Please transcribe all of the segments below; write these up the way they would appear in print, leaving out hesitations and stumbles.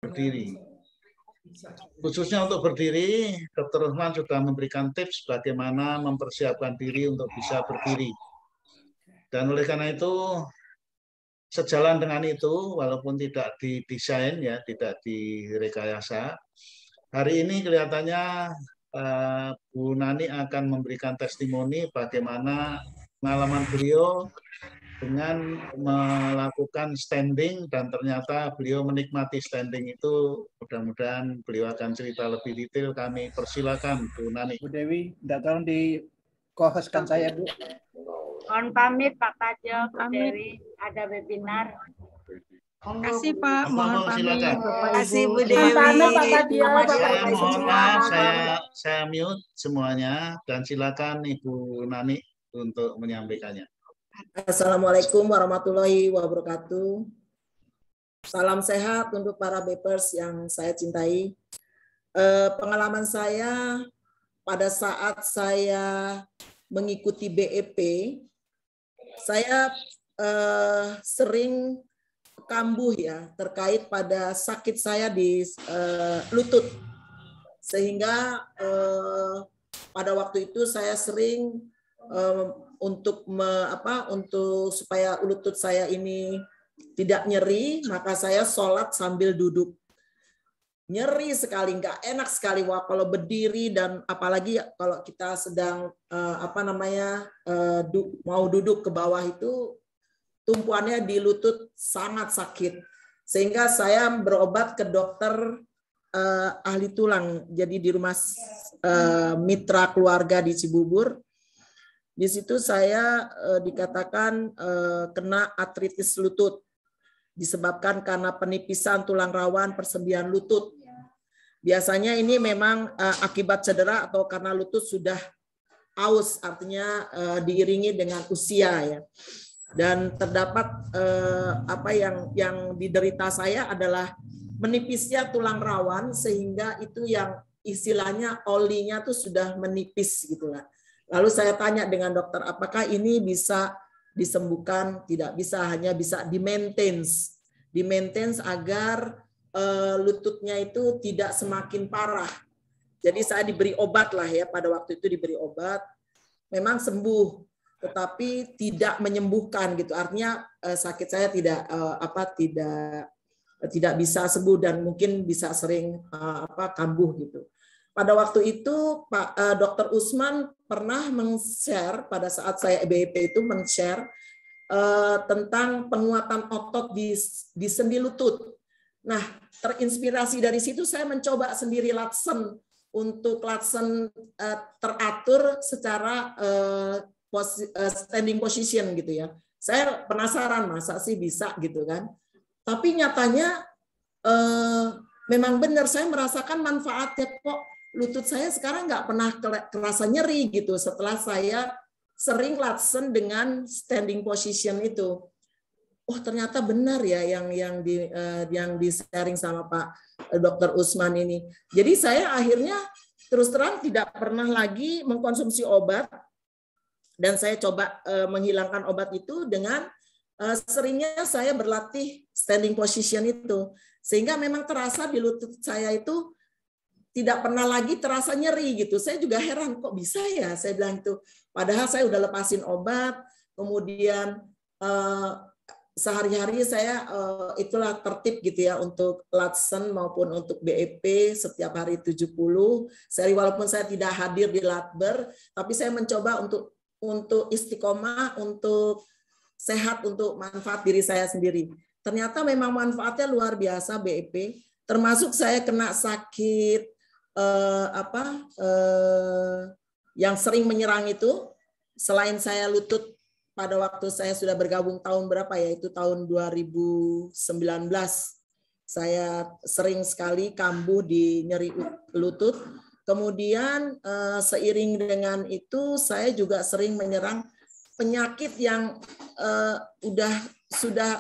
berdiri. Khususnya untuk berdiri, Dr. Usman sudah memberikan tips bagaimana mempersiapkan diri untuk bisa berdiri. Dan oleh karena itu, sejalan dengan itu, walaupun tidak didesain, ya, tidak direkayasa, hari ini kelihatannya Bu Nani akan memberikan testimoni bagaimana pengalaman beliau dengan melakukan standing dan ternyata beliau menikmati standing itu. Mudah-mudahan beliau akan cerita lebih detail. Kami persilakan Bu Nani. Bu Dewi, tolong di co-hostkan saya, Bu. Mohon pamit Pak Tajo, Bu Dewi, ada webinar. Terima kasih Pak, mohon pamit. Terima kasih Bu Dewi. Mohon maaf, saya mute semuanya dan silakan Ibu Nani untuk menyampaikannya. Assalamualaikum warahmatullahi wabarakatuh. Salam sehat untuk para Bepers yang saya cintai. Pengalaman saya pada saat saya mengikuti BEP, saya sering kambuh ya terkait pada sakit saya di lutut, sehingga pada waktu itu saya sering untuk supaya lutut saya ini tidak nyeri, maka saya sholat sambil duduk. Nyeri sekali, nggak enak sekali kalau berdiri, dan apalagi kalau kita sedang mau duduk ke bawah itu tumpuannya di lutut sangat sakit, sehingga saya berobat ke dokter ahli tulang. Jadi di rumah mitra keluarga di Cibubur, di situ saya dikatakan kena artritis lutut disebabkan karena penipisan tulang rawan persendian lutut. Biasanya ini memang akibat cedera atau karena lutut sudah aus, artinya diiringi dengan usia ya. Dan terdapat yang diderita saya adalah menipisnya tulang rawan, sehingga itu yang istilahnya olinya tuh sudah menipis gitu lah. Lalu saya tanya dengan dokter, apakah ini bisa disembuhkan? Tidak bisa, hanya bisa di-maintain agar lututnya itu tidak semakin parah. Jadi saya diberi obat lah ya, pada waktu itu diberi obat, memang sembuh, tetapi tidak menyembuhkan gitu. Artinya sakit saya tidak bisa sembuh dan mungkin bisa sering kambuh gitu. Pada waktu itu Pak Dr. Usman pernah men-share pada saat saya BEP itu men-share tentang penguatan otot di sendi lutut. Nah, terinspirasi dari situ saya mencoba sendiri Latsen teratur secara standing position gitu ya. Saya penasaran masa sih bisa gitu kan. Tapi nyatanya memang benar, saya merasakan manfaatnya kok. Lutut saya sekarang nggak pernah kerasa nyeri gitu setelah saya sering Latsen dengan standing position itu. Oh ternyata benar ya yang di sharing sama Pak Dr. Usman ini. Jadi saya akhirnya terus terang tidak pernah lagi mengkonsumsi obat, dan saya coba menghilangkan obat itu dengan seringnya saya berlatih standing position itu, sehingga memang terasa di lutut saya itu tidak pernah lagi terasa nyeri gitu. Saya juga heran kok bisa ya, saya bilang itu. Padahal saya udah lepasin obat, kemudian sehari-hari saya itulah tertib gitu ya untuk Latsen maupun untuk BEP setiap hari 70 seri, walaupun saya tidak hadir di Latber, tapi saya mencoba untuk istiqomah, untuk sehat, untuk manfaat diri saya sendiri. Ternyata memang manfaatnya luar biasa BEP, termasuk saya kena sakit yang sering menyerang itu, selain saya lutut pada waktu saya sudah bergabung tahun berapa ya, itu tahun 2019, saya sering sekali kambuh di nyeri lutut. Kemudian seiring dengan itu saya juga sering menyerang penyakit yang sudah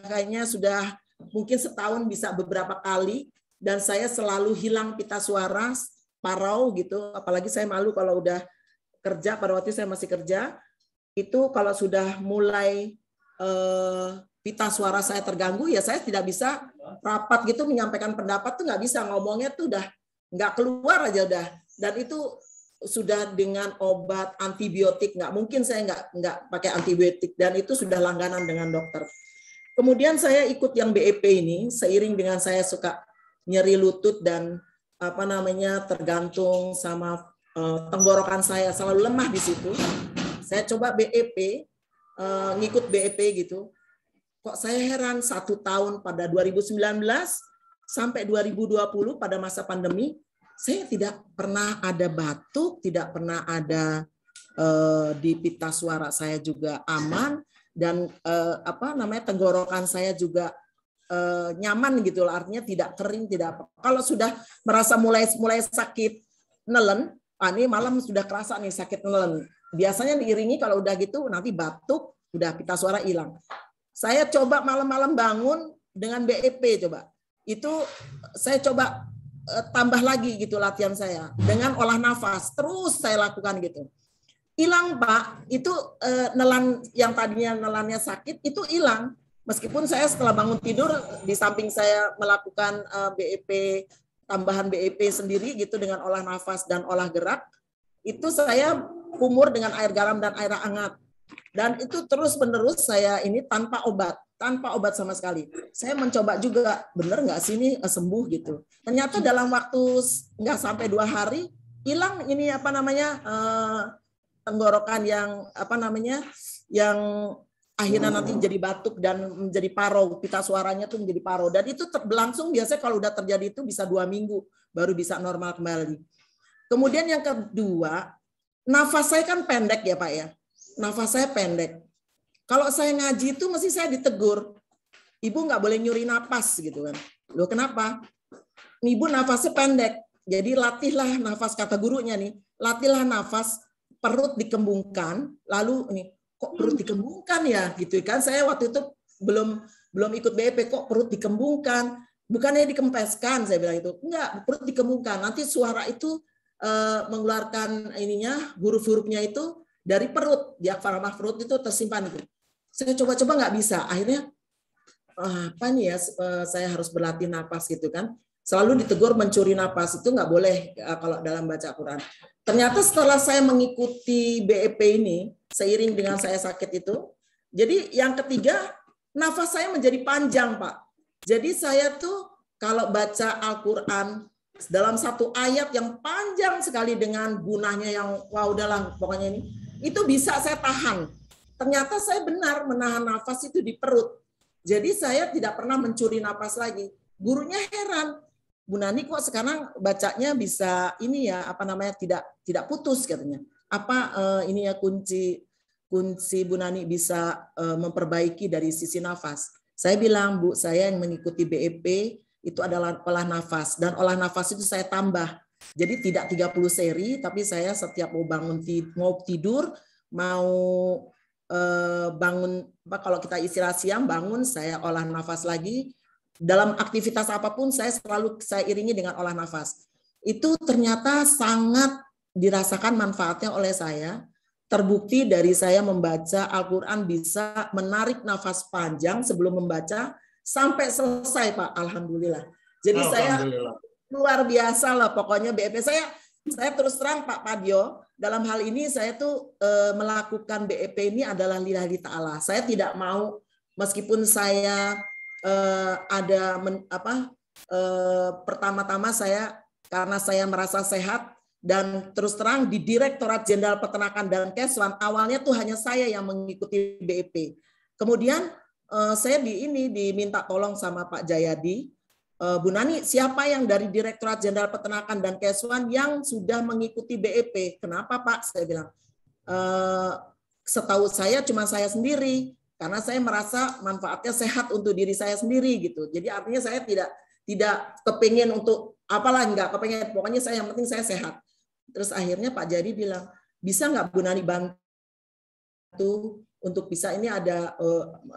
kayaknya sudah mungkin setahun bisa beberapa kali, dan saya selalu hilang pita suara, parau gitu. Apalagi saya malu kalau udah kerja, pada waktu saya masih kerja, itu kalau sudah mulai pita suara saya terganggu, ya saya tidak bisa rapat gitu menyampaikan pendapat tuh nggak bisa, ngomongnya tuh udah nggak keluar aja udah. Dan itu sudah dengan obat antibiotik, nggak mungkin saya nggak pakai antibiotik, dan itu sudah langganan dengan dokter. Kemudian saya ikut yang BEP ini, seiring dengan saya suka nyeri lutut dan apa namanya tergantung sama tenggorokan saya selalu lemah di situ. Saya coba BEP, ngikut BEP gitu. Kok saya heran 1 tahun pada 2019 sampai 2020 pada masa pandemi, saya tidak pernah ada batuk, tidak pernah ada di pita suara saya juga aman, dan apa namanya tenggorokan saya juga nyaman gitu loh, artinya tidak kering, tidak apa. Kalau sudah merasa mulai sakit nelen, ini malam sudah kerasa nih sakit nelen. Biasanya diiringi kalau udah gitu nanti batuk, udah pita suara hilang. Saya coba malam-malam bangun dengan BEP coba. Itu saya coba tambah lagi gitu latihan saya dengan olah nafas, terus saya lakukan gitu. Hilang Pak, itu nelan yang tadinya nelannya sakit itu hilang. Meskipun saya setelah bangun tidur di samping saya melakukan BEP, tambahan BEP sendiri gitu dengan olah nafas dan olah gerak, itu saya kumur dengan air garam dan air hangat. Dan itu terus-menerus saya ini tanpa obat sama sekali. Saya mencoba juga, bener nggak sih ini sembuh gitu. Ternyata dalam waktu nggak sampai 2 hari hilang ini apa namanya tenggorokan yang apa namanya yang akhirnya nanti jadi batuk dan menjadi paro, pita suaranya tuh menjadi paro. Dan itu berlangsung biasanya kalau udah terjadi itu bisa 2 minggu baru bisa normal kembali. Kemudian yang kedua, nafas saya kan pendek ya Pak ya. Nafas saya pendek. Kalau saya ngaji itu mesti saya ditegur. Ibu nggak boleh nyuri napas gitu kan. Loh kenapa? Ibu nafasnya pendek. Jadi latihlah nafas, kata gurunya nih. Latihlah nafas, perut dikembungkan. Lalu ini kok perut dikembungkan ya gitu kan. Saya waktu itu belum ikut BEP, kok perut dikembungkan. Bukannya dikempeskan, saya bilang itu. Enggak, perut dikembungkan. Nanti suara itu mengeluarkan ininya, huruf-hurufnya itu dari perut, diafragma perut itu tersimpan itu. Saya coba-coba nggak bisa. Akhirnya apa nih ya? Saya harus berlatih napas gitu kan. Selalu ditegur mencuri napas, itu nggak boleh kalau dalam baca Quran. Ternyata setelah saya mengikuti BEP ini, seiring dengan saya sakit itu, jadi yang ketiga nafas saya menjadi panjang Pak. Jadi saya tuh kalau baca Al-Quran dalam satu ayat yang panjang sekali dengan gunahnya yang wah udahlah pokoknya ini, itu bisa saya tahan. Ternyata saya benar menahan nafas itu di perut. Jadi saya tidak pernah mencuri nafas lagi. Gurunya heran, Bu Nani kok sekarang bacanya bisa ini ya apa namanya tidak putus katanya. Apa ini ya kunci Bu Nani bisa memperbaiki dari sisi nafas. Saya bilang, Bu, saya yang mengikuti BEP itu adalah olah nafas, dan olah nafas itu saya tambah. Jadi tidak 30 seri, tapi saya setiap mau tidur, mau bangun, kalau kita istirahat siang bangun, saya olah nafas lagi. Dalam aktivitas apapun saya iringi dengan olah nafas. Itu ternyata sangat dirasakan manfaatnya oleh saya. Terbukti dari saya membaca Al-Quran bisa menarik nafas panjang sebelum membaca sampai selesai Pak, alhamdulillah. Jadi saya luar biasa lah pokoknya BEP saya terus terang Pak Padio, dalam hal ini saya tuh melakukan BEP ini adalah lillahi ta'ala. Saya tidak mau, meskipun saya pertama-tama saya karena saya merasa sehat, dan terus terang di Direktorat Jenderal Peternakan dan Keswan awalnya tuh hanya saya yang mengikuti BEP. Kemudian saya diminta tolong sama Pak Jayadi, Bu Nani, siapa yang dari Direktorat Jenderal Peternakan dan Keswan yang sudah mengikuti BEP? Kenapa Pak? Saya bilang, setahu saya cuma saya sendiri, karena saya merasa manfaatnya sehat untuk diri saya sendiri gitu. Jadi artinya saya tidak kepingin untuk apalah, enggak kepingin, pokoknya saya yang penting saya sehat. Terus akhirnya Pak Jadi bilang, bisa nggak Bu Nani bantu untuk bisa, ini ada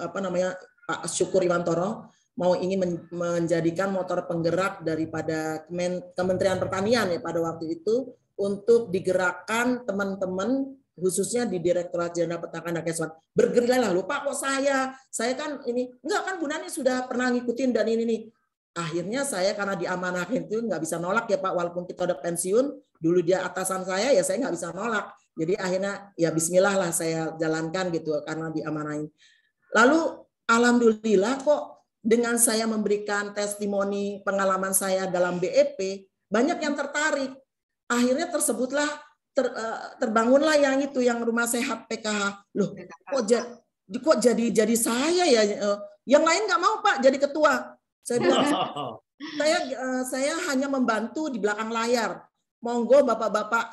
Pak Syukur Iwantoro mau ingin menjadikan motor penggerak daripada Kementerian Pertanian ya pada waktu itu, untuk digerakkan teman-teman khususnya di Direktorat Jenderal Peternakan dan Kesehatan. Bergerilya lah, lupa kok saya kan ini, enggak kan Bu Nani sudah pernah ngikutin dan ini nih. Akhirnya saya karena diamanahin itu nggak bisa nolak ya Pak, walaupun kita udah pensiun, dulu dia atasan saya, ya saya nggak bisa nolak. Jadi akhirnya ya bismillah lah saya jalankan gitu karena diamanahin. Lalu alhamdulillah kok dengan saya memberikan testimoni pengalaman saya dalam BEP, banyak yang tertarik. Akhirnya tersebutlah terbangunlah yang itu, yang rumah sehat PKH. Loh, kok jadi saya ya? Yang lain nggak mau Pak jadi ketua. Saya bilang, saya hanya membantu di belakang layar. Monggo bapak-bapak,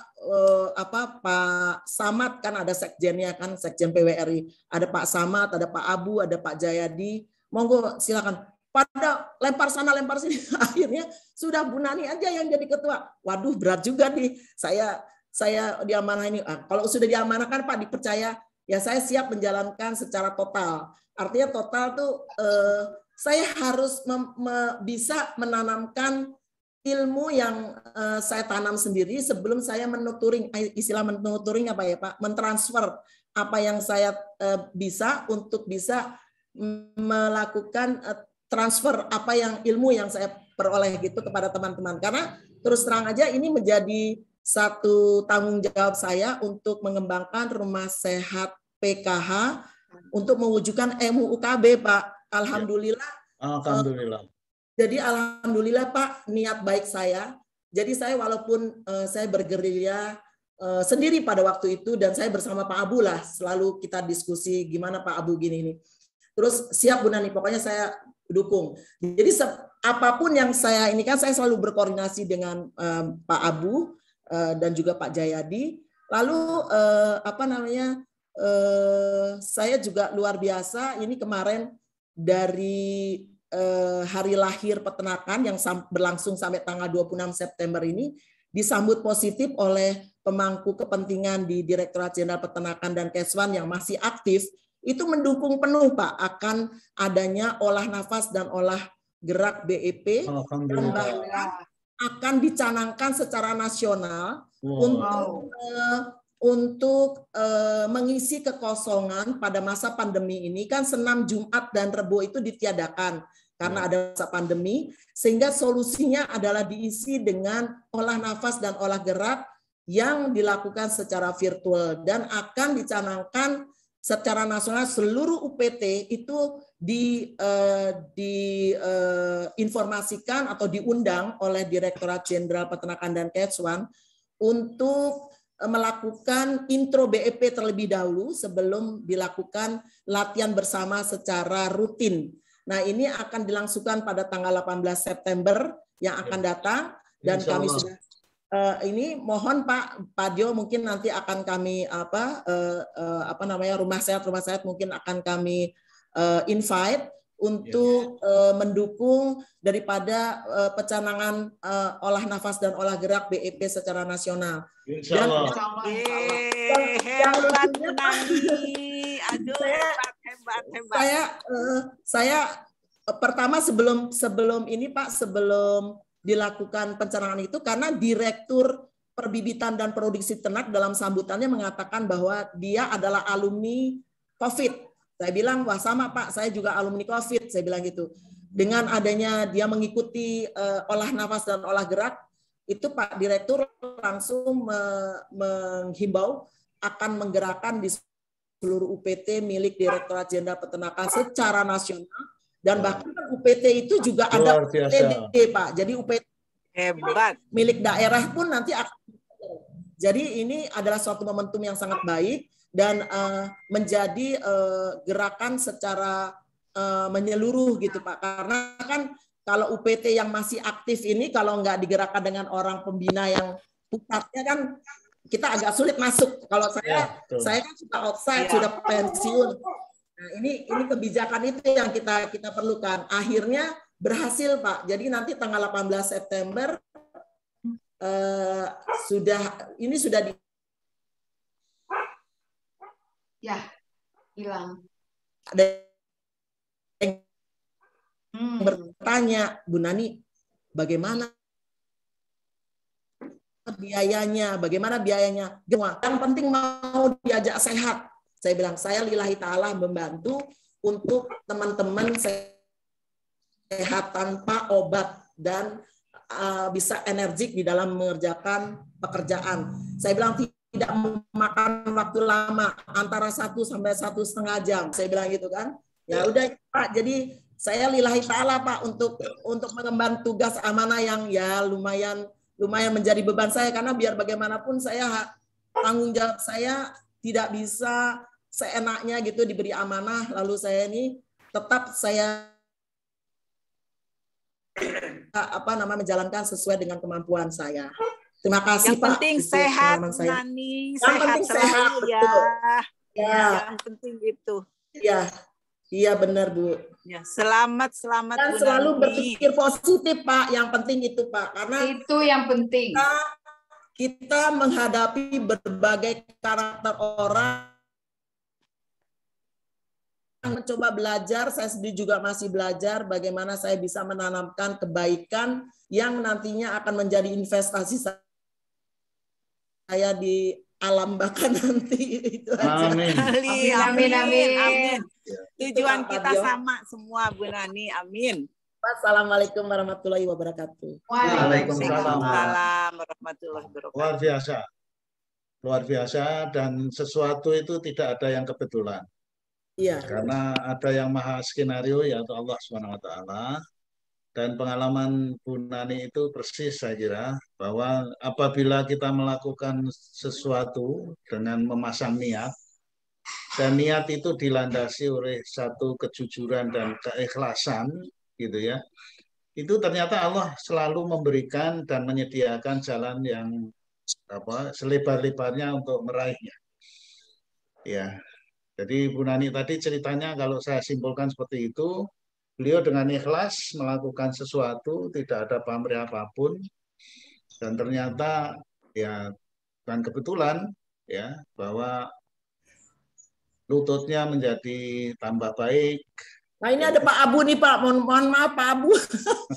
Pak Samad kan ada sekjennya kan, sekjen PWRI. Ada Pak Samad, ada Pak Abu, ada Pak Jayadi. Monggo silakan. Pada lempar sana lempar sini, akhirnya sudah Bu Nani aja yang jadi ketua. Waduh, berat juga nih. Saya diamanah ini. Kalau sudah diamanahkan Pak, dipercaya, ya saya siap menjalankan secara total. Artinya total tuh saya harus bisa menanamkan ilmu yang saya tanam sendiri sebelum saya menuturing, istilah menuturing apa ya Pak, mentransfer apa yang saya bisa untuk bisa melakukan transfer apa yang ilmu yang saya peroleh gitu kepada teman-teman. Karena terus terang aja ini menjadi satu tanggung jawab saya untuk mengembangkan rumah sehat PKH untuk mewujudkan MUUKB, Pak. Alhamdulillah. Alhamdulillah. Jadi alhamdulillah Pak, niat baik saya. Jadi saya walaupun saya bergerilya sendiri pada waktu itu dan saya bersama Pak Abu lah, selalu kita diskusi gimana Pak Abu gini ini. Terus siap Bu Nani, pokoknya saya dukung. Jadi apapun yang saya ini kan saya selalu berkoordinasi dengan Pak Abu dan juga Pak Jayadi. Lalu saya juga luar biasa ini kemarin dari hari lahir peternakan yang berlangsung sampai tanggal 26 September ini disambut positif oleh pemangku kepentingan di Direktorat Jenderal Peternakan dan Keswan yang masih aktif, itu mendukung penuh Pak akan adanya olah nafas dan olah gerak BEP dan bahkan akan dicanangkan secara nasional untuk mengisi kekosongan pada masa pandemi ini. Kan Senam, Jumat, dan Rebo itu ditiadakan karena ada masa pandemi, sehingga solusinya adalah diisi dengan olah nafas dan olah gerak yang dilakukan secara virtual dan akan dicanangkan secara nasional. Seluruh UPT itu diinformasikan atau diundang oleh Direktorat Jenderal Peternakan dan Keswan untuk melakukan intro BEP terlebih dahulu sebelum dilakukan latihan bersama secara rutin. Nah, ini akan dilangsungkan pada tanggal 18 September yang akan datang dan kami sudah ini mohon Pak Dio mungkin nanti akan kami rumah sehat mungkin akan kami invite untuk mendukung daripada pecanangan olah nafas dan olah gerak BEP secara nasional. Dan yang saya pertama sebelum ini Pak, sebelum dilakukan pencanangan itu, karena Direktur Perbibitan dan Produksi Ternak dalam sambutannya mengatakan bahwa dia adalah alumni COVID. Saya bilang, wah sama Pak, saya juga alumni COVID, saya bilang gitu. Dengan adanya dia mengikuti olah nafas dan olah gerak, itu Pak Direktur langsung menghimbau akan menggerakkan di seluruh UPT milik Direktorat Jenderal Peternakan secara nasional, dan bahkan UPT itu juga ada UPTD Pak. Jadi UPT hebat milik daerah pun nanti akan. Jadi ini adalah suatu momentum yang sangat baik dan menjadi gerakan secara menyeluruh gitu Pak. Karena kan kalau UPT yang masih aktif ini kalau nggak digerakkan dengan orang pembina yang pusatnya kan kita agak sulit masuk. Kalau saya kan sudah outside, sudah pensiun. Nah, ini kebijakan itu yang kita perlukan. Akhirnya berhasil Pak. Jadi nanti tanggal 18 September sudah di hilang. Ada yang bertanya, Bu Nani, bagaimana biayanya, bagaimana biayanya. Yang penting mau diajak sehat. Saya bilang, saya lillahi ta'ala membantu untuk teman-teman sehat tanpa obat dan bisa energik di dalam mengerjakan pekerjaan. Saya bilang tidak memakan waktu lama, antara 1 sampai 1,5 jam. Saya bilang gitu kan. Ya udah Pak, jadi saya lillahi ta'ala Pak untuk mengemban tugas amanah yang ya lumayan menjadi beban saya, karena biar bagaimanapun saya tanggung jawab saya tidak bisa seenaknya gitu diberi amanah lalu saya ini tetap saya menjalankan sesuai dengan kemampuan saya. Terima kasih Yang Pak. penting sehat, Nani. Yang penting sehat, ya. Ya. Yang penting itu. Iya benar Bu. Ya, selamat Dan Bu selalu Nani. berpikir positif Pak. Yang penting itu Pak, karena Itu yang penting. Kita menghadapi berbagai karakter orang, mencoba belajar. Saya sendiri juga masih belajar bagaimana saya bisa menanamkan kebaikan yang nantinya akan menjadi investasi saya di alam bahkan nanti. Itu aja. Amin. Amin. Tujuan Pak kita Fabio. sama semua Bu Nani. Amin. Assalamualaikum warahmatullahi wabarakatuh. Waalaikumsalam. Waalaikumsalam warahmatullahi Luar wabarakatuh. luar biasa, dan sesuatu itu tidak ada yang kebetulan. Iya. Karena ada yang maha skenario, yaitu Allah SWT. Dan pengalaman Bu Nani itu persis saya kira, bahwa apabila kita melakukan sesuatu dengan memasang niat, dan niat itu dilandasi oleh satu kejujuran dan keikhlasan, gitu ya, itu ternyata Allah selalu memberikan dan menyediakan jalan yang selebar-lebarnya untuk meraihnya. Ya, jadi Bu Nani tadi ceritanya kalau saya simpulkan seperti itu, beliau dengan ikhlas melakukan sesuatu, tidak ada pamrih apapun, dan ternyata ya bukan kebetulan ya bahwa lututnya menjadi tambah baik. Nah ini ada Pak Abu nih Pak, mohon maaf Pak Abu.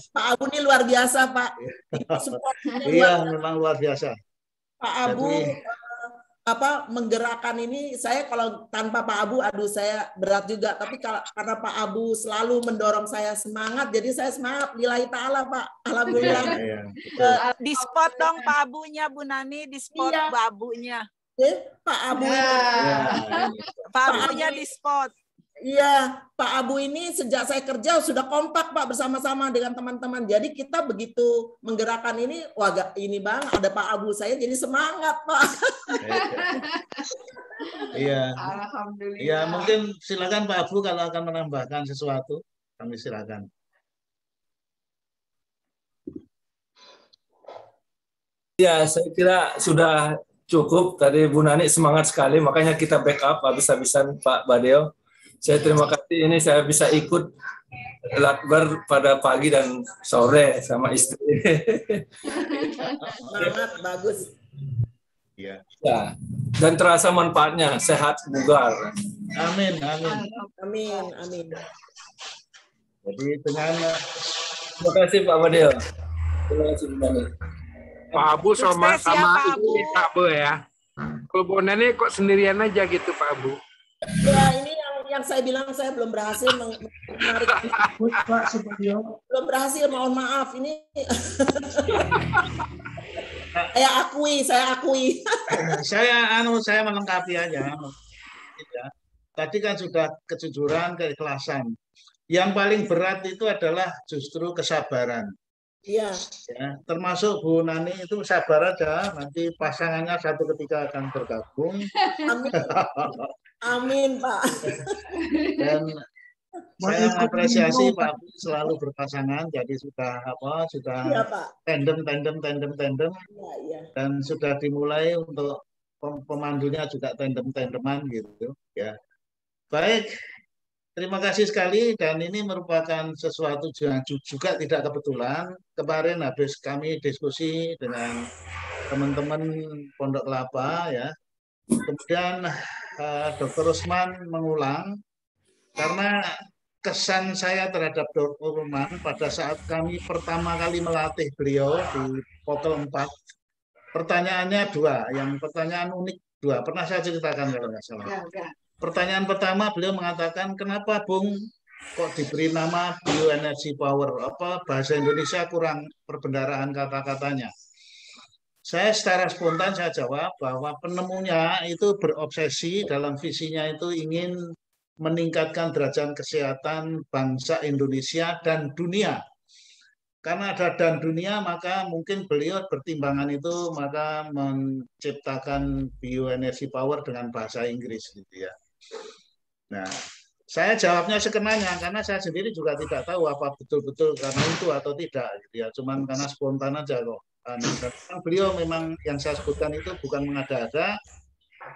Pak Abu ini luar biasa Pak. Iya, memang luar biasa. Pak Abu menggerakkan ini, saya kalau tanpa Pak Abu, aduh saya berat juga. Tapi karena Pak Abu selalu mendorong saya semangat, jadi saya semangat. Lillahi ta'ala Pak, alhamdulillah. Di spot dong Pak Abunya Bu Nani, di spot Pak Abunya. Pak Abu, Pak Abunya di spot. Iya, Pak Abu ini sejak saya kerja sudah kompak Pak bersama-sama dengan teman-teman. Jadi kita begitu menggerakkan ini, wah ini Bang, ada Pak Abu saya jadi semangat Pak. Iya. Alhamdulillah. Ya mungkin silakan Pak Abu kalau akan menambahkan sesuatu, kami silakan. Ya, saya kira sudah cukup. Tadi Bu Nani semangat sekali, makanya kita backup habis-habisan Pak Badeo. Saya terima kasih ini saya bisa ikut lakbar pada pagi dan sore sama istri. Semangat, bagus. Ya. Ya, dan terasa manfaatnya, sehat, bugar. Amin. Amin. Jadi dengan Terima kasih Pak Badeo. Terima kasih Bu Nani. Pak Abu sama Sukses ya, Pak itu Abu. Pak Bu ya. Kalau Bu Nani kok sendirian aja gitu Pak Abu. Ya ini yang saya bilang saya belum berhasil menarik. Belum berhasil, mohon maaf ini. Saya akui. Saya melengkapi aja. Tadi kan sudah kejujuran, keikhlasan. Yang paling berat itu adalah justru kesabaran. Iya. Ya, termasuk Bu Nani itu sabar aja, nanti pasangannya satu ketika akan bergabung. Amin Pak. Dan saya apresiasi Pak Abu selalu berpasangan, jadi sudah Iya, Pak. tandem, Iya. dan sudah dimulai untuk pemandunya juga tandem-tandeman gitu ya. Baik, terima kasih sekali, dan ini merupakan sesuatu yang juga tidak kebetulan. Kemarin habis kami diskusi dengan teman-teman Pondok Kelapa ya. Kemudian Dr. Usman mengulang, karena kesan saya terhadap Dr. Usman pada saat kami pertama kali melatih beliau di Potel 4 Pertanyaannya dua, yang pertanyaan unik dua. Pernah saya ceritakan kalau nggak salah. Pertanyaan pertama beliau mengatakan, kenapa Bung kok diberi nama bioenergy power? Apa bahasa Indonesia kurang perbendaharaan kata-katanya? Saya secara spontan saya jawab bahwa penemunya itu berobsesi dalam visinya itu ingin meningkatkan derajat kesehatan bangsa Indonesia dan dunia. Karena ada dan dunia, maka mungkin beliau pertimbangan itu maka menciptakan bioenergy power dengan bahasa Inggris gitu ya. Nah, saya jawabnya sekenanya karena saya sendiri juga tidak tahu apa betul-betul karena itu atau tidak gitu ya. Cuman karena spontan aja kok. Karena beliau memang yang saya sebutkan itu bukan mengada-ada.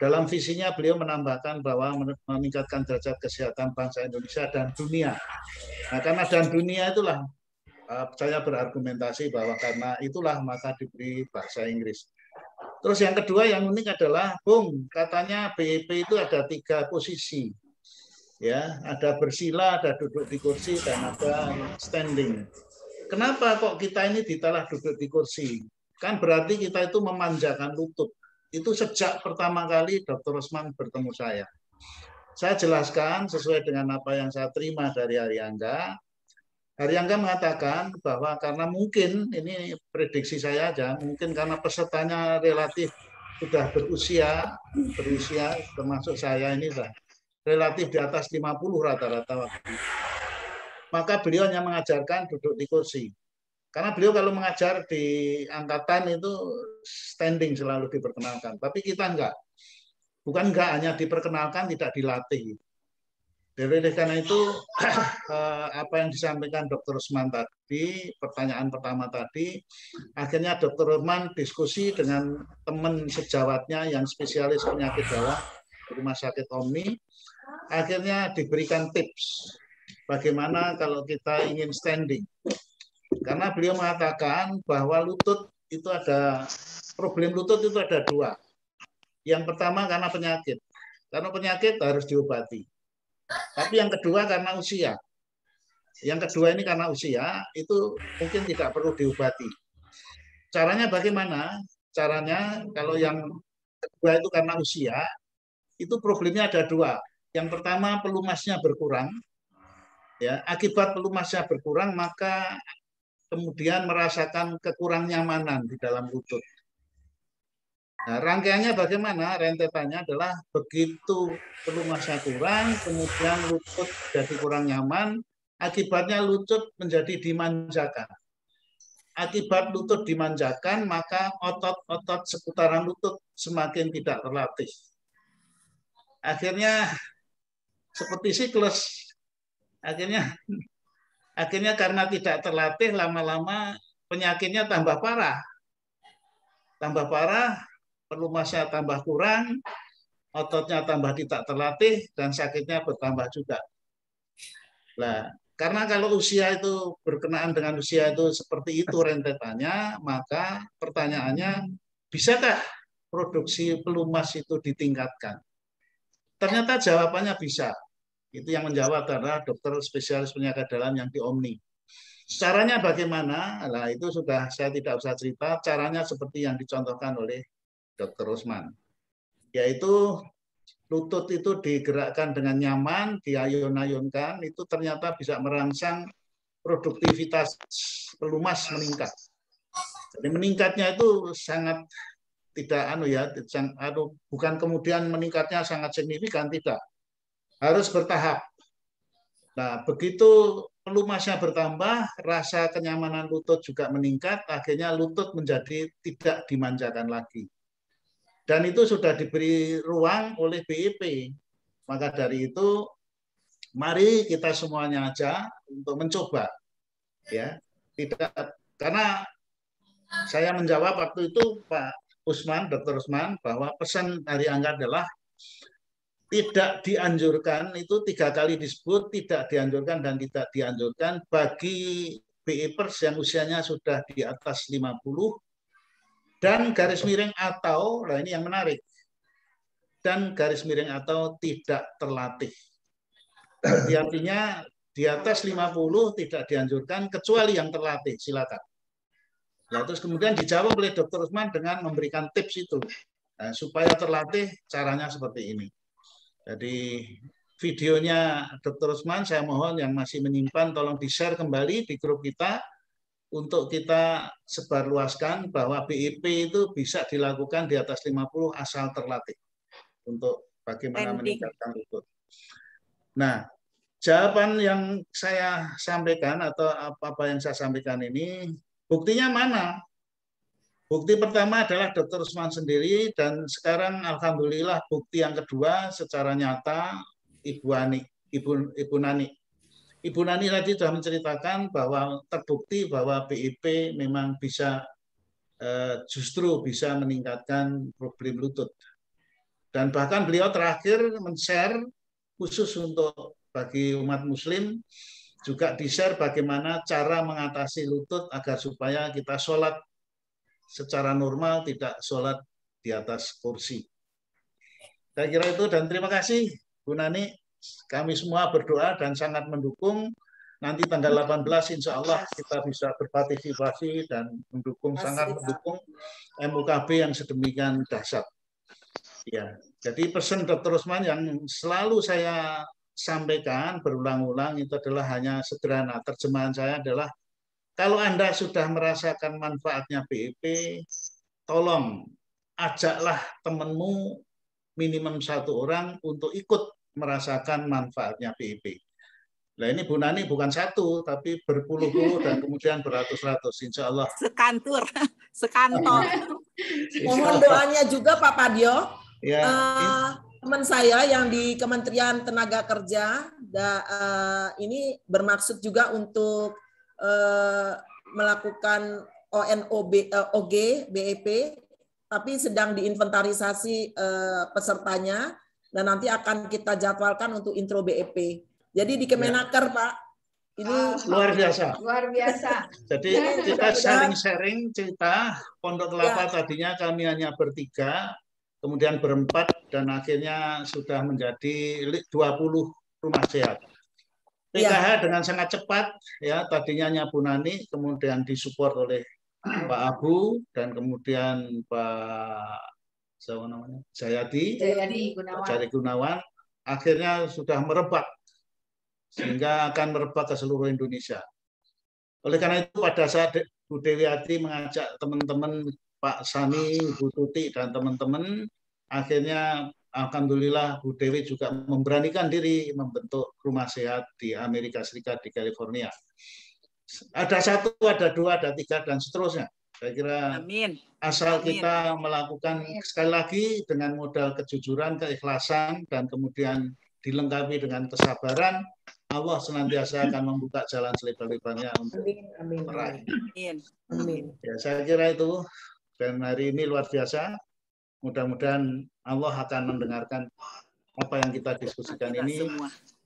Dalam visinya beliau menambahkan bahwa meningkatkan derajat kesehatan bangsa Indonesia dan dunia. Nah, karena dan dunia itulah saya berargumentasi bahwa karena itulah maka diberi bahasa Inggris. Terus yang kedua yang unik adalah, Bung, katanya BIP itu ada 3 posisi. Ya, ada bersila, ada duduk di kursi, dan ada standing. Kenapa kok kita ini ditalah duduk di kursi? Kan berarti kita itu memanjakan lutut. Itu sejak pertama kali Dr. Rosman bertemu saya. Saya jelaskan sesuai dengan apa yang saya terima dari Aryangga. Aryangga mengatakan bahwa karena mungkin, ini prediksi saya aja, mungkin karena pesertanya relatif sudah berusia termasuk saya ini sudah relatif di atas 50 rata-rata waktu. Maka beliau hanya mengajarkan duduk di kursi. Karena beliau kalau mengajar di angkatan itu standing selalu diperkenalkan. Tapi kita enggak. Bukan enggak, hanya diperkenalkan, tidak dilatih. Oleh karena itu, apa yang disampaikan Dr. Rosman tadi, pertanyaan pertama tadi, akhirnya Dr. Rosman diskusi dengan teman sejawatnya yang spesialis penyakit dalam Rumah Sakit Omni, akhirnya diberikan tips bagaimana kalau kita ingin standing. Karena beliau mengatakan bahwa lutut itu ada, problem lutut itu ada 2. Yang pertama karena penyakit. Karena penyakit harus diobati. Tapi yang kedua karena usia. Yang kedua ini karena usia, itu mungkin tidak perlu diobati. Caranya bagaimana? Caranya kalau yang kedua itu karena usia, itu problemnya ada 2. Yang pertama pelumasnya berkurang. Ya, akibat pelumasnya berkurang, maka kemudian merasakan kekurang nyamanan di dalam lutut. Nah, rangkaiannya bagaimana? Rentetannya adalah begitu pelumasnya kurang, kemudian lutut jadi kurang nyaman, akibatnya lutut menjadi dimanjakan. Akibat lutut dimanjakan, maka otot-otot seputaran lutut semakin tidak terlatih. Akhirnya seperti siklus. Akhirnya karena tidak terlatih, lama-lama penyakitnya tambah parah. Tambah parah, pelumasnya tambah kurang, ototnya tambah tidak terlatih, dan sakitnya bertambah juga. Nah, karena kalau usia itu berkenaan dengan usia itu seperti itu rentetannya, maka pertanyaannya, bisakah produksi pelumas itu ditingkatkan? Ternyata jawabannya bisa. Itu yang menjawab adalah dokter spesialis penyakit dalam yang di Omni. Caranya bagaimana? Nah, itu sudah saya tidak usah cerita. Caranya seperti yang dicontohkan oleh Dr. Rosman. Yaitu lutut itu digerakkan dengan nyaman, diayun-ayunkan, itu ternyata bisa merangsang produktivitas pelumas meningkat. Jadi meningkatnya itu sangat tidak bukan kemudian meningkatnya sangat signifikan, tidak. Harus bertahap. Nah, begitu pelumasnya bertambah, rasa kenyamanan lutut juga meningkat, akhirnya lutut menjadi tidak dimanjakan lagi. Dan itu sudah diberi ruang oleh BIP. Maka dari itu, mari kita semuanya aja untuk mencoba. Ya, tidak, karena saya menjawab waktu itu Pak Usman, Dr. Usman, bahwa pesan dari Angga adalah tidak dianjurkan, itu 3 kali disebut, tidak dianjurkan dan tidak dianjurkan bagi BE-pers yang usianya sudah di atas 50 dan garis miring atau, nah ini yang menarik, dan garis miring atau tidak terlatih. Jadi artinya di atas 50 tidak dianjurkan kecuali yang terlatih, silakan. Ya, terus kemudian dijawab oleh Dr. Usman dengan memberikan tips itu. Nah, supaya terlatih caranya seperti ini. Jadi videonya Dr. Usman saya mohon yang masih menyimpan tolong di-share kembali di grup kita untuk kita sebarluaskan bahwa BIP itu bisa dilakukan di atas 50 asal terlatih untuk bagaimana meningkatkan lutut. Nah, jawaban yang saya sampaikan atau apa-apa yang saya sampaikan ini buktinya mana? Bukti pertama adalah Dr. Usman sendiri dan sekarang alhamdulillah bukti yang kedua secara nyata Ibu Nani. Ibu Nani tadi sudah menceritakan bahwa terbukti bahwa BIP memang bisa justru bisa meningkatkan problem lutut. Dan bahkan beliau terakhir men-share khusus untuk bagi umat muslim juga di-share bagaimana cara mengatasi lutut agar supaya kita sholat secara normal, tidak sholat di atas kursi. Saya kira itu dan terima kasih Bu Nani. Kami semua berdoa dan sangat mendukung. Nanti tanggal 18 insya Allah kita bisa berpartisipasi dan sangat mendukung MUKB yang sedemikian dahsyat. Ya, jadi pesan Dr. Usman yang selalu saya sampaikan berulang-ulang itu adalah hanya sederhana. Terjemahan saya adalah kalau Anda sudah merasakan manfaatnya BIP, tolong ajaklah temanmu minimum 1 orang untuk ikut merasakan manfaatnya BIP. Nah ini Bu Nani bukan 1, tapi berpuluh-puluh dan kemudian beratus-ratus. Insya Allah. Sekantor. Mohon doanya juga Pak Padio. Ya, teman saya yang di Kementerian Tenaga Kerja ini bermaksud juga untuk melakukan OG, BEP, tapi sedang diinventarisasi pesertanya dan nanti akan kita jadwalkan untuk intro BEP. Jadi di Kemenaker, Pak. Ini luar biasa. Luar biasa. Jadi kita sharing cerita Pondok Kelapa tadinya kami hanya bertiga, kemudian berempat dan akhirnya sudah menjadi 20 rumah sehat. PKH dengan sangat cepat, ya tadinya hanya Bu Nani, kemudian disupport oleh Pak Abu dan kemudian Pak Jayadi Gunawan, akhirnya sudah merebak sehingga akan merebak ke seluruh Indonesia. Oleh karena itu pada saat Bu Dewiati mengajak teman-teman Pak Sani, Bu Tuti dan teman-teman, akhirnya alhamdulillah Bu Dewi juga memberanikan diri membentuk rumah sehat di Amerika Serikat di California. Ada 1, ada 2, ada 3 dan seterusnya. Saya kira asal kita melakukan sekali lagi dengan modal kejujuran, keikhlasan dan kemudian dilengkapi dengan kesabaran, Allah senantiasa akan membuka jalan selebar-lebarnya untuk meraih. Ya, saya kira itu dan hari ini luar biasa. Mudah-mudahan Allah akan mendengarkan apa yang kita diskusikan ini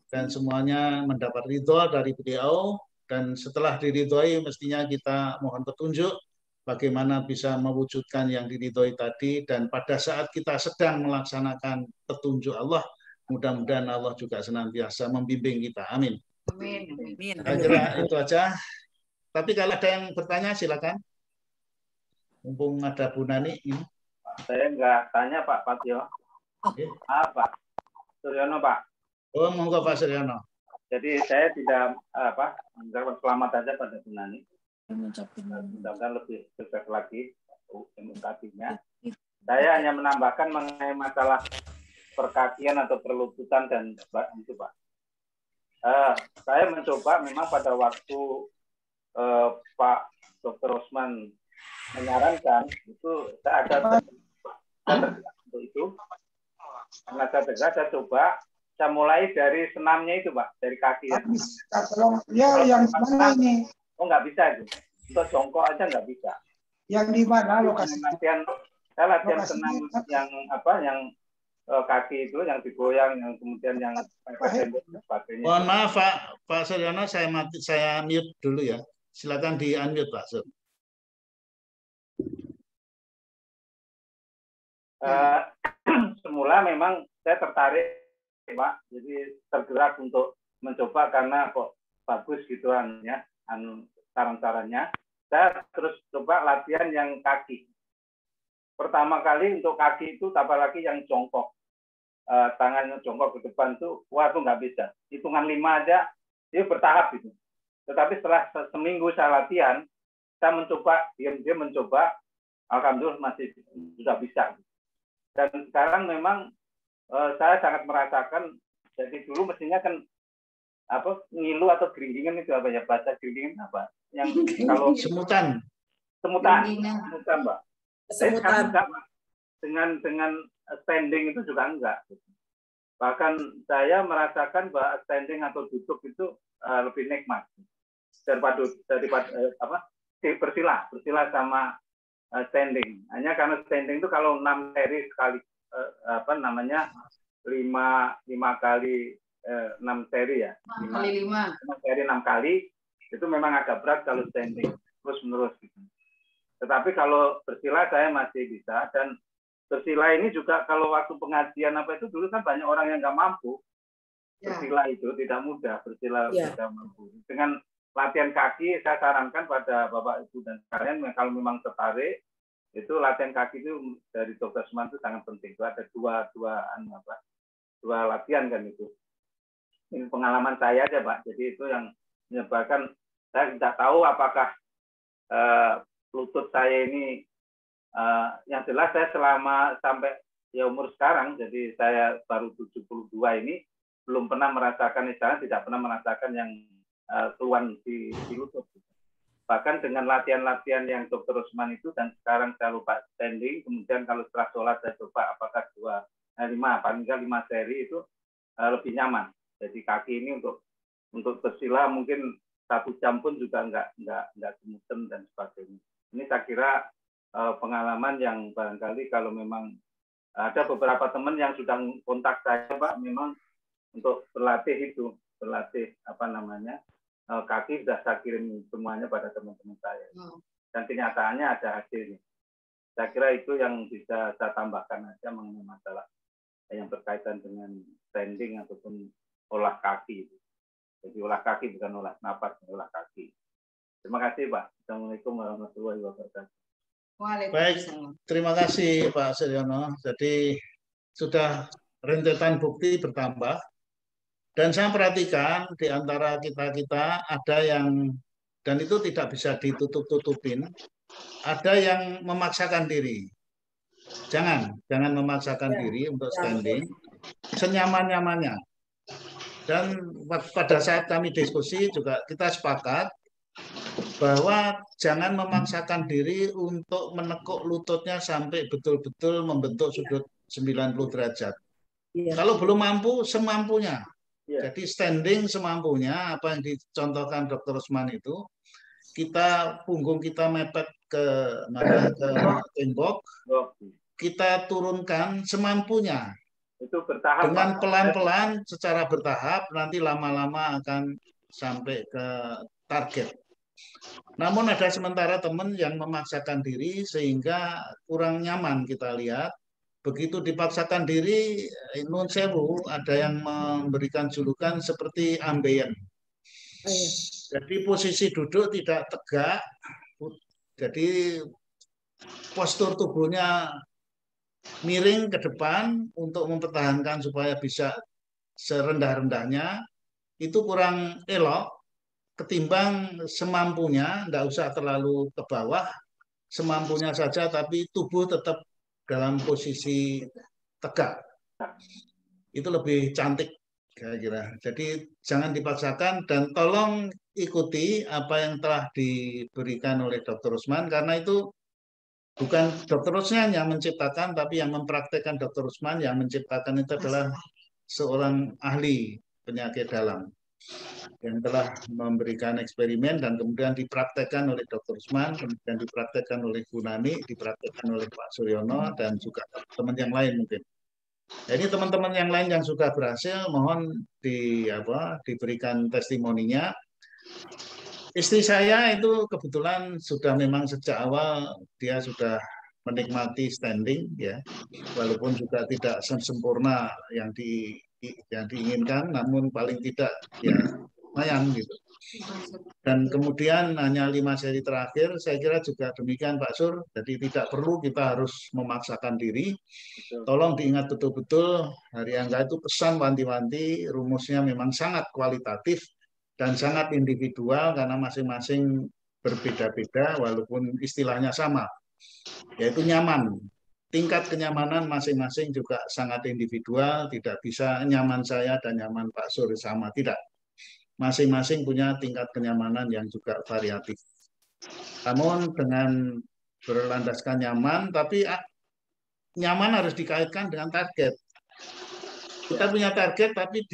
dan semuanya mendapat ridho dari beliau dan setelah diridhoi mestinya kita mohon petunjuk bagaimana bisa mewujudkan yang diridhoi tadi dan pada saat kita sedang melaksanakan petunjuk Allah mudah-mudahan Allah juga senantiasa membimbing kita. Amin. Amin. Saya kira itu aja. Tapi kalau ada yang bertanya silakan. Mumpung ada Bu Nani ini. Saya nggak tanya Pak Patio. Pak Suryono Pak. Oh monggo Pak Suryono. Jadi saya tidak mengucapkan selamat saja pada Bu Nani. Mudah-mudahan lebih sukses lagi edukasinya. Saya hanya menambahkan mengenai masalah perkakian atau perlututan dan itu Pak. Saya mencoba memang pada waktu Pak Dr. Usman menyarankan itu saya ada untuk itu karena saya tegas saya coba saya mulai dari senamnya itu Pak dari kaki yang mana ini nggak bisa itu untuk jongkok aja nggak bisa yang di mana lokasi saya latihan senam yang kaki itu yang digoyang yang kemudian yang sebagainya. Mohon maaf Pak Suryono saya mute dulu ya silakan di unmute Pak Sur. Semula memang saya tertarik Pak, jadi tergerak untuk mencoba karena kok bagus gitu ya saran-sarannya. saya terus coba latihan yang kaki. Pertama kali untuk kaki itu, apalagi yang jongkok, tangannya jongkok ke depan tuh, wah tuh nggak bisa. Hitungan 5 aja, itu bertahap gitu. Tetapi setelah seminggu saya latihan, saya mencoba, diam-diam mencoba, alhamdulillah masih sudah bisa. Dan sekarang memang saya sangat merasakan, jadi dulu mestinya kan apa ngilu atau geringgingan itu apa ya, bahasa geringgingan apa? Yang kalau semutan, Mbak. Semutan. Dengan standing itu juga enggak. Bahkan saya merasakan bahwa standing atau duduk itu lebih nikmat daripada bersila sama standing. Hanya karena standing itu kalau 6 seri sekali 5 kali 6 seri ya. 5 seri 6 kali itu memang agak berat kalau standing terus menerus gitu. Tetapi kalau bersila saya masih bisa, dan bersila ini juga kalau waktu pengajian apa itu dulu kan banyak orang yang nggak mampu. Bersila itu tidak mudah, bersila tidak mampu. Dengan latihan kaki saya sarankan pada Bapak Ibu dan kalian kalau memang tertarik itu latihan kaki itu dari Dr. Usman itu sangat penting. Itu ada dua latihan kan itu. Ini pengalaman saya aja Pak. Jadi itu yang menyebabkan saya tidak tahu apakah lutut saya ini yang jelas saya selama sampai ya umur sekarang, jadi saya baru 72 ini belum pernah merasakan, misalnya tidak pernah merasakan yang keluhan di lutut. Bahkan dengan latihan-latihan yang Dr. Usman itu, dan sekarang saya lupa standing, kemudian kalau setelah sholat saya coba apakah 5 seri itu lebih nyaman. Jadi kaki ini untuk bersila mungkin 1 jam pun juga nggak kemudian dan sebagainya. Ini saya kira pengalaman yang barangkali kalau memang ada beberapa teman yang sudah kontak saya Pak, memang untuk berlatih kaki sudah saya kirim semuanya pada teman-teman saya. Dan kenyataannya ada hasilnya. Saya kira itu yang bisa saya tambahkan aja mengenai masalah yang berkaitan dengan standing ataupun olah kaki. Jadi olah kaki bukan olah napas, olah kaki. Terima kasih Pak. Assalamualaikum warahmatullahi wabarakatuh. Baik, terima kasih Pak Suryono. Jadi sudah rentetan bukti bertambah. Dan saya perhatikan di antara kita-kita ada yang, dan itu tidak bisa ditutup-tutupin, ada yang memaksakan diri. Jangan memaksakan diri untuk standing, senyaman-nyamannya. Dan pada saat kami diskusi juga kita sepakat bahwa jangan memaksakan diri untuk menekuk lututnya sampai betul-betul membentuk sudut 90 derajat. Kalau belum mampu, semampunya. Jadi standing semampunya, apa yang dicontohkan Dr. Usman itu, punggung kita mepet ke tembok, kita turunkan semampunya. Itu bertahap. Dengan pelan-pelan, secara bertahap, nanti lama-lama akan sampai ke target. Namun ada sementara teman yang memaksakan diri sehingga kurang nyaman kita lihat. Begitu dipaksakan diri, nun sewu, ada yang memberikan julukan seperti ambeien. Jadi posisi duduk tidak tegak, jadi postur tubuhnya miring ke depan untuk mempertahankan supaya bisa serendah-rendahnya, itu kurang elok. Ketimbang semampunya, tidak usah terlalu ke bawah, semampunya saja, tapi tubuh tetap dalam posisi tegak. Itu lebih cantik, kira-kira. Jadi jangan dipaksakan dan tolong ikuti apa yang telah diberikan oleh Dr. Usman, karena itu bukan Dr. Usman yang menciptakan, tapi yang mempraktekkan Dr. Usman yang menciptakan itu adalah seorang ahli penyakit dalam yang telah memberikan eksperimen dan kemudian dipraktekkan oleh Dr. Usman, kemudian dipraktekkan oleh Bu Nani, dipraktekkan oleh Pak Suryono, dan juga teman yang lain mungkin. Jadi teman-teman yang lain yang sudah berhasil, mohon diberikan testimoninya. Istri saya itu kebetulan sudah memang sejak awal dia sudah menikmati standing, ya, walaupun juga tidak sempurna yang diinginkan, namun paling tidak ya lumayan gitu. Dan kemudian hanya 5 seri terakhir, saya kira juga demikian Pak Sur. Jadi tidak perlu kita harus memaksakan diri. Tolong diingat betul-betul, Hari Angka itu pesan wanti-wanti, rumusnya memang sangat kualitatif dan sangat individual karena masing-masing berbeda-beda walaupun istilahnya sama, yaitu nyaman. Tingkat kenyamanan masing-masing juga sangat individual, tidak bisa nyaman saya dan nyaman Pak Sur sama, tidak. Masing-masing punya tingkat kenyamanan yang juga variatif. Namun dengan berlandaskan nyaman, tapi nyaman harus dikaitkan dengan target. Kita punya target, tapi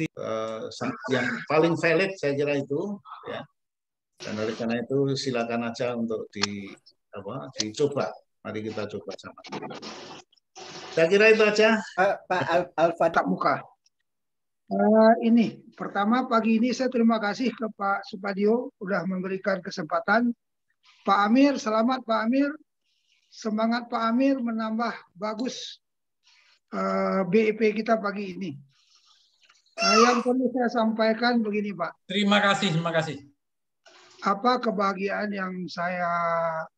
yang paling valid saya kira itu, ya. Dan oleh karena itu silakan aja untuk dicoba. Mari kita coba sama. Saya kira itu aja. Pak Alfa tak muka. Ini pertama pagi ini saya terima kasih ke Pak Supadio sudah memberikan kesempatan. Pak Amir, selamat Pak Amir. Semangat Pak Amir menambah bagus BEP kita pagi ini. Yang perlu saya sampaikan begini Pak. Terima kasih, terima kasih. Apa kebahagiaan yang saya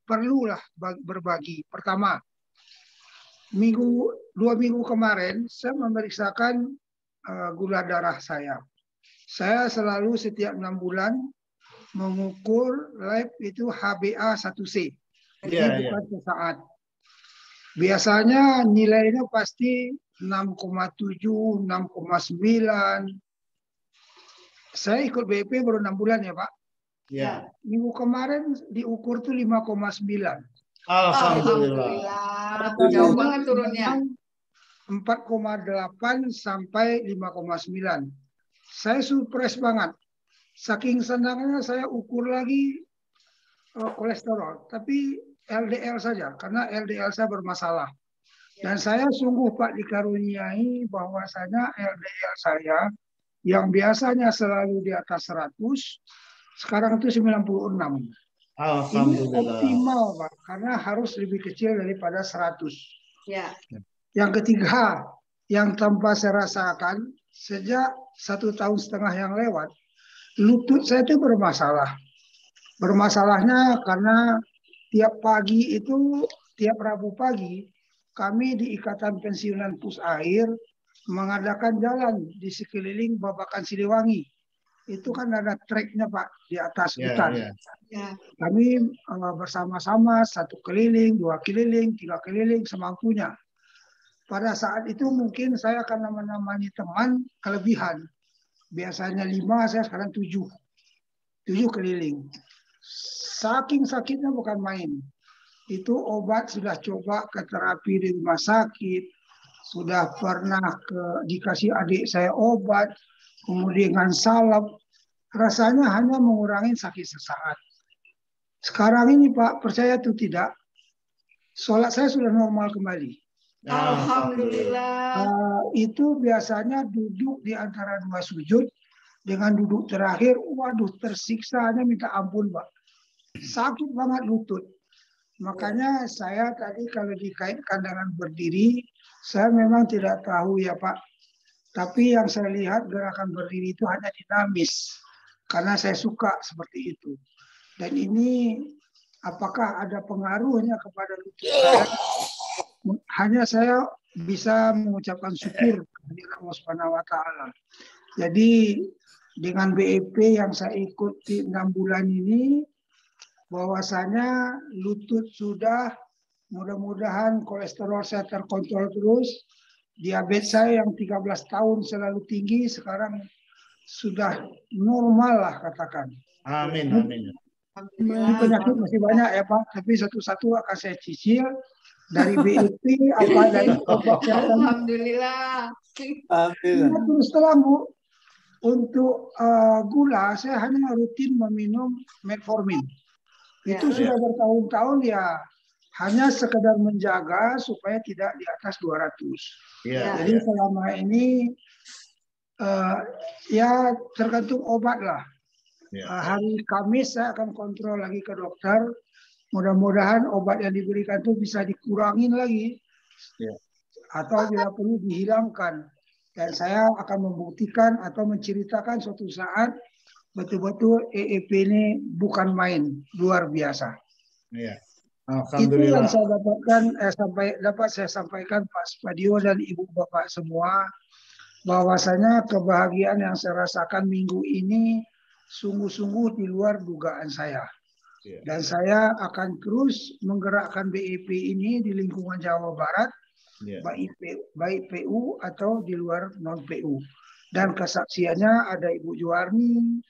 perlulah berbagi. Pertama, 2 minggu kemarin saya memeriksakan gula darah saya. Saya selalu setiap 6 bulan mengukur lab itu HbA1c. Jadi bukan sesaat. Biasanya nilainya pasti 6,7, 6,9. Saya ikut BEP baru 6 bulan ya Pak. Ya. Minggu kemarin diukur tuh 5,9. Alhamdulillah. Jauh banget turunnya. 4,8 sampai 5,9. Saya surprise banget. Saking senangnya saya ukur lagi kolesterol, tapi LDL saja karena LDL saya bermasalah. Dan saya sungguh Pak dikaruniai bahwasanya LDL saya yang biasanya selalu di atas 100, sekarang itu 96. Ini optimal Pak, karena harus lebih kecil daripada 100. Ya. Yang ketiga, yang tanpa saya rasakan sejak 1,5 tahun yang lewat, lutut saya itu bermasalah. Bermasalahnya karena tiap pagi itu, tiap Rabu pagi, kami di Ikatan Pensiunan Pusair mengadakan jalan di sekeliling Babakan Siliwangi. Itu kan ada treknya Pak di atas hutan. Kami bersama-sama 1 keliling, 2 keliling, 3 keliling semampunya. Pada saat itu mungkin saya akan menemani teman kelebihan. Biasanya 5, saya sekarang 7. 7 keliling. Saking sakitnya bukan main. Itu obat sudah coba ke terapi di rumah sakit. Sudah pernah dikasih adik saya obat. Kemudian dengan salep. Rasanya hanya mengurangi sakit sesaat. Sekarang ini Pak, percaya atau tidak, sholat saya sudah normal kembali. Alhamdulillah. Itu biasanya duduk di antara 2 sujud dengan duduk terakhir, waduh tersiksanya minta ampun Pak. Sakit banget lutut. Makanya saya tadi kalau dikaitkan dengan berdiri, saya memang tidak tahu ya Pak. Tapi yang saya lihat gerakan berdiri itu hanya dinamis. Karena saya suka seperti itu. Dan ini apakah ada pengaruhnya kepada lutut saya? Hanya saya bisa mengucapkan syukur kepada Allah Subhanahu wa taala. Jadi dengan BEP yang saya ikuti 6 bulan ini, bahwasanya lutut sudah, mudah-mudahan kolesterol saya terkontrol terus, diabetes saya yang 13 tahun selalu tinggi sekarang sudah normal lah katakan. Amin, amin. Ini penyakit masih banyak ya Pak, tapi satu-satu akan saya cicil. Dari BEP apa dari obat. Alhamdulillah. Terus terang Bu, untuk gula saya hanya rutin meminum metformin. Itu sudah bertahun-tahun ya, hanya sekedar menjaga supaya tidak di atas 200. Jadi selama ini ya tergantung obat lah. Hari Kamis saya akan kontrol lagi ke dokter. Mudah-mudahan obat yang diberikan itu bisa dikurangin lagi. Atau bila perlu dihilangkan. Dan saya akan membuktikan atau menceritakan suatu saat betul-betul EEP ini bukan main, luar biasa. Iya. Itu yang Alhamdulillah. saya dapatkan, dapat saya sampaikan Pak Spadio dan Ibu Bapak semua, bahwasanya kebahagiaan yang saya rasakan minggu ini sungguh-sungguh di luar dugaan saya. Dan saya akan terus menggerakkan BIP ini di lingkungan Jawa Barat, baik PU atau di luar non-PU. Dan kesaksiannya ada Ibu Juwarni,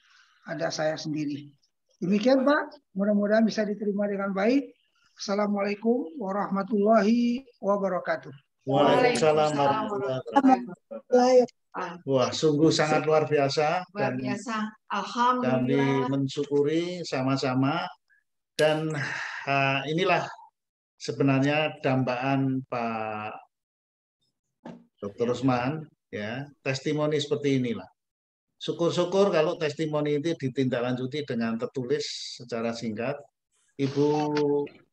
ada saya sendiri. Demikian Pak, mudah-mudahan bisa diterima dengan baik. Assalamualaikum warahmatullahi wabarakatuh. Waalaikumsalam warahmatullahi wabarakatuh. Wah, sungguh sangat luar biasa. Luar Dan biasa. kami Alhamdulillah. mensyukuri sama-sama. Dan inilah sebenarnya dambaan Pak Dr. Usman, ya, testimoni seperti inilah. Syukur-syukur kalau testimoni itu ditindaklanjuti dengan tertulis secara singkat. Ibu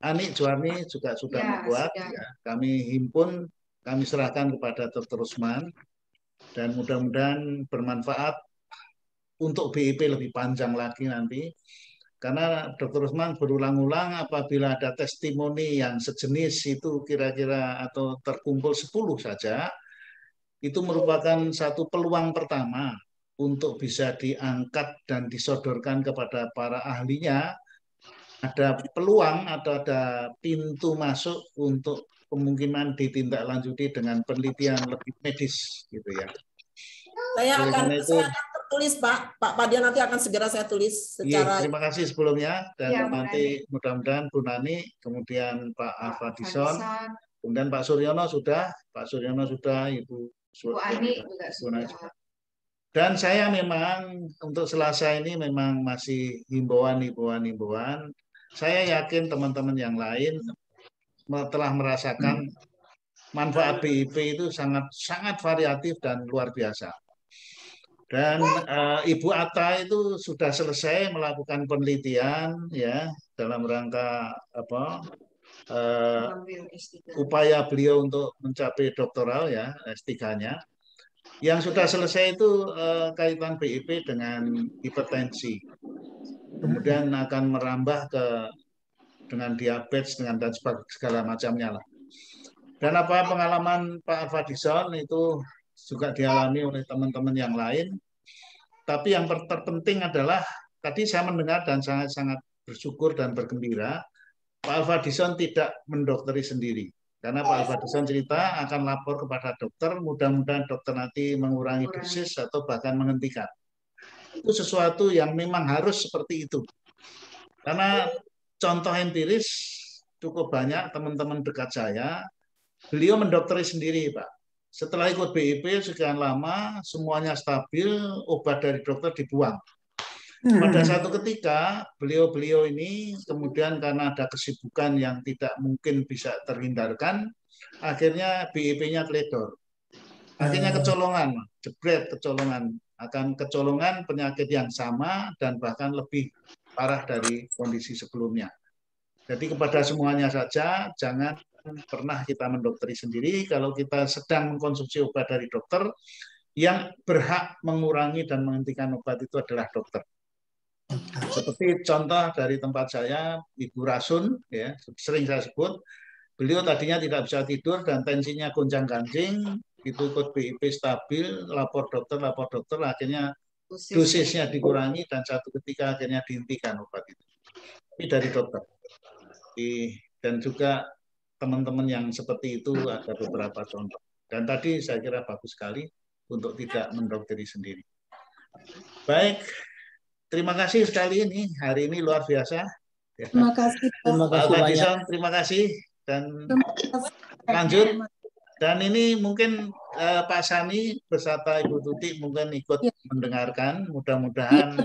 Ani Juwarni juga sudah membuat, ya. Kami himpun, kami serahkan kepada Dr. Usman, dan mudah-mudahan bermanfaat untuk BIP lebih panjang lagi nanti. Karena Dr. Usman berulang-ulang apabila ada testimoni yang sejenis itu kira-kira atau terkumpul 10 saja, itu merupakan satu peluang pertama untuk bisa diangkat dan disodorkan kepada para ahlinya. Ada peluang atau ada pintu masuk untuk kemungkinan ditindaklanjuti dengan penelitian lebih medis gitu ya. Saya akan tertulis Pak Padio, nanti akan segera saya tulis secara. Terima kasih sebelumnya, dan nanti mudah-mudahan Bu Nani, kemudian Pak Alfadison, kemudian Pak Suryono sudah, Ibu Ani juga sudah. Dan saya memang untuk Selasa ini memang masih himbauan. Saya yakin teman-teman yang lain telah merasakan manfaat BIP itu sangat variatif dan luar biasa. Dan Ibu Atta itu sudah selesai melakukan penelitian ya dalam rangka upaya beliau untuk mencapai doktoral ya S3-nya. Yang sudah selesai itu kaitan BIP dengan hipertensi. Kemudian akan merambah dengan diabetes dan segala macamnya lah. Dan pengalaman Pak Alfadison itu juga dialami oleh teman-teman yang lain. Tapi yang terpenting adalah tadi saya mendengar dan sangat bersyukur dan bergembira, Pak Alfadison tidak mendokteri sendiri. Karena Pak Alfadison cerita akan lapor kepada dokter, mudah-mudahan dokter nanti mengurangi dosis atau bahkan menghentikan. Itu sesuatu yang memang harus seperti itu. Karena contoh empiris cukup banyak teman-teman dekat saya, beliau mendokteri sendiri Pak. Setelah ikut BIP sekian lama, semuanya stabil, obat dari dokter dibuang. Pada satu ketika, beliau ini kemudian karena ada kesibukan yang tidak mungkin bisa terhindarkan, akhirnya BIP-nya teledor. Akhirnya kecolongan, jebret kecolongan. Akan kecolongan penyakit yang sama dan bahkan lebih parah dari kondisi sebelumnya. Jadi kepada semuanya saja, jangan pernah kita mendokteri sendiri. Kalau kita sedang mengkonsumsi obat dari dokter, yang berhak mengurangi dan menghentikan obat itu adalah dokter. Seperti contoh dari tempat saya, Ibu Rasun, ya, sering saya sebut, beliau tadinya tidak bisa tidur dan tensinya gonjang-ganjing, itu ikut BIP stabil, lapor dokter, akhirnya dosisnya dikurangi dan satu ketika akhirnya dihentikan obat itu. Ini dari dokter. Dan juga teman-teman yang seperti itu ada beberapa contoh. Dan tadi saya kira bagus sekali untuk tidak mendokteri sendiri. Baik, terima kasih sekali ini. Hari ini luar biasa. Terima kasih. Pak Alfadison, terima kasih. Dan lanjut. Dan ini mungkin Pak Sani beserta Ibu Tuti mungkin ikut mendengarkan. Mudah-mudahan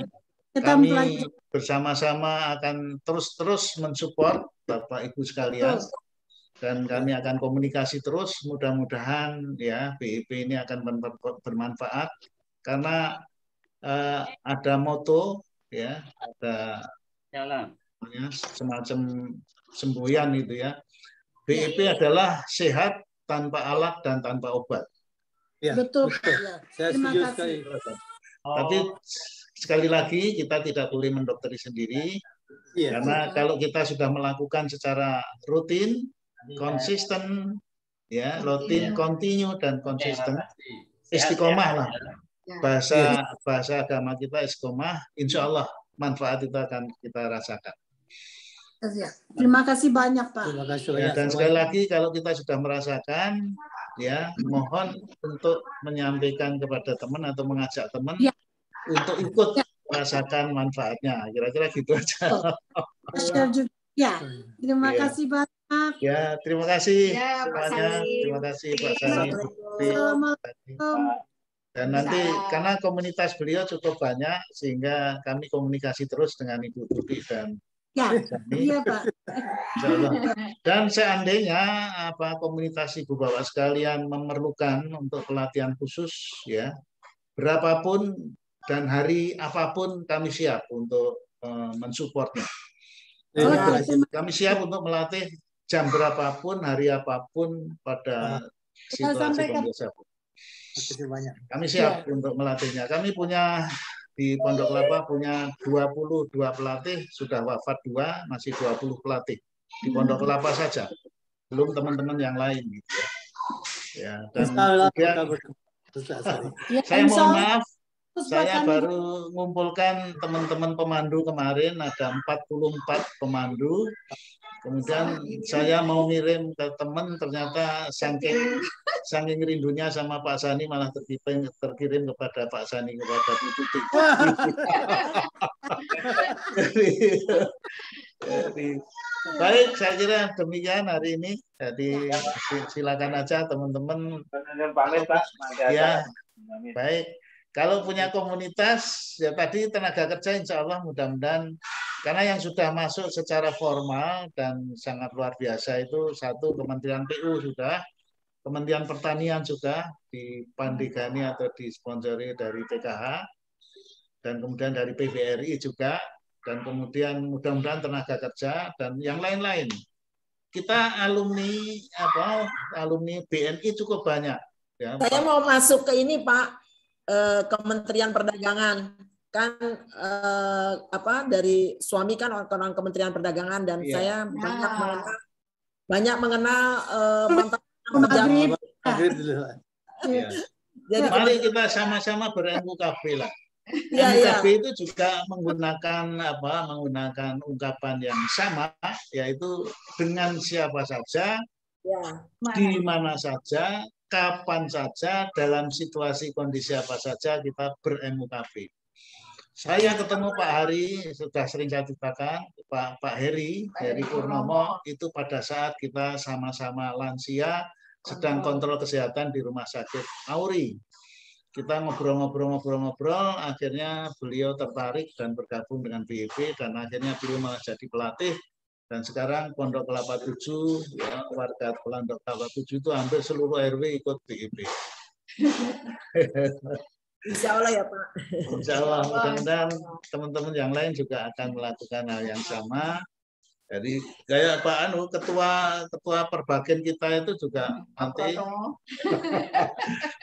kami bersama-sama akan terus mensupport Bapak Ibu sekalian. Dan kami akan komunikasi terus, mudah-mudahan ya BIP ini akan bermanfaat karena ada moto ya, ada semacam semboyan itu ya. BIP adalah sehat tanpa alat dan tanpa obat. Ya, betul. Saya setuju sekali. Tapi sekali lagi kita tidak boleh mendokteri sendiri, karena kalau kita sudah melakukan secara rutin, konsisten, ya, rutin, continue dan konsisten, istiqomah lah. Bahasa agama kita istiqomah, insya Allah manfaat itu akan kita rasakan. Terima kasih banyak, Pak. Terima kasih Ya, dan sekali lagi kalau kita sudah merasakan, ya mohon untuk menyampaikan kepada teman atau mengajak teman untuk ikut merasakan manfaatnya. Kira-kira gitu aja. Ya, terima kasih banyak. Ya, terima kasih Pak semuanya. Sani. Terima kasih Pak Sani. Assalamualaikum. Dan nanti karena komunitas beliau cukup banyak sehingga kami komunikasi terus dengan Ibu Tuti dan iya Pak. Dan seandainya komunitas ibu bapak sekalian memerlukan untuk pelatihan khusus, ya berapapun dan hari apapun kami siap untuk mensupportnya. Kami siap untuk melatih jam berapapun, hari apapun pada situasi kondisi apapun. Kami siap untuk melatihnya. Kami punya di Pondok Kelapa punya 22 pelatih, sudah wafat 2, masih 20 pelatih di Pondok Kelapa saja, belum teman-teman yang lain gitu ya. Dan saya mohon maaf, saya baru mengumpulkan teman-teman pemandu kemarin, ada 44 pemandu. Kemudian saya mau ngirim ke teman, ternyata saking rindunya sama Pak Sani malah terkirim kepada Pak Sani, kepada Bu Tuti. Baik, saya kira demikian hari ini. Jadi silakan aja teman-teman. Ya, baik. Kalau punya komunitas, ya tadi tenaga kerja insya Allah mudah-mudahan, karena yang sudah masuk secara formal dan sangat luar biasa itu satu Kementerian PU sudah, Kementerian Pertanian juga dipandigani atau disponsori dari PKH, dan kemudian dari PBRI juga, dan kemudian mudah-mudahan tenaga kerja dan yang lain-lain. Kita alumni BNI cukup banyak. Ya, saya mau masuk ke ini Pak. Kementerian Perdagangan kan dari suami kan orang Kementerian Perdagangan dan saya banyak mengenal mantan pejabat. Jadi mari kita sama-sama ber-MUKB lah. MUKB itu juga menggunakan ungkapan yang sama, yaitu dengan siapa saja, di mana saja, kapan saja, dalam situasi kondisi apa saja kita ber-MUKB. Saya ketemu Pak Hari, sudah sering saya ceritakan, Pak Heri Purnomo, itu pada saat kita sama-sama lansia, sedang kontrol kesehatan di Rumah Sakit Auri. Kita ngobrol-ngobrol, akhirnya beliau tertarik dan bergabung dengan BIP, dan akhirnya beliau malah jadi pelatih. Dan sekarang Pondok Kelapa 7, ya, warga Pondok Kelapa 7 itu hampir seluruh RW ikut BIP. Insya Allah ya Pak. Insya Allah, mudah-mudahan teman-teman yang lain juga akan melakukan hal yang sama. Jadi kayak Pak ketua perbagian kita itu juga nanti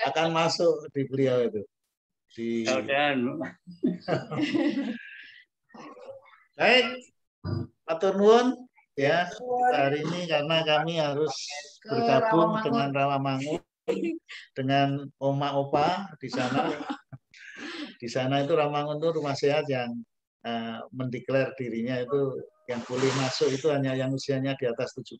akan masuk di beliau itu. Baik. Matur nuwun ya hari ini karena kami harus bergabung dengan Rawamangun, dengan Oma Opa di sana. Di sana itu Rawamangun itu rumah sehat yang mendeklar dirinya itu yang boleh masuk itu hanya yang usianya di atas 70.